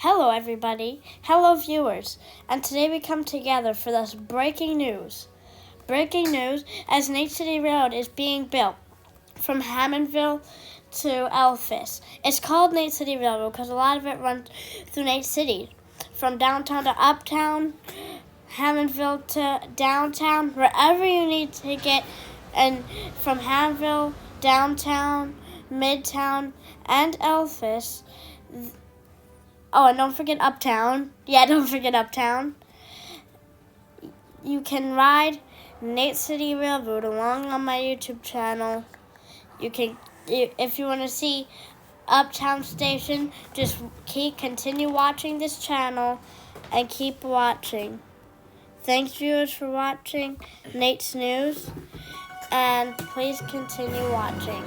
Hello, everybody. Hello, viewers. And today we come together for this breaking news. Breaking news, as NCYRR is being built from Hammondville to Elphis. It's called NCYRR because a lot of it runs through Nate City, from downtown to uptown, Hammondville to downtown, wherever you need to get, and from Hammondville, downtown, midtown, and Elphis. Oh, and don't forget Uptown. Yeah, don't forget Uptown. You can ride Nate City Railroad along on my YouTube channel. If you want to see Uptown Station, just continue watching this channel and keep watching. Thanks, viewers, for watching Nate's News, and please continue watching.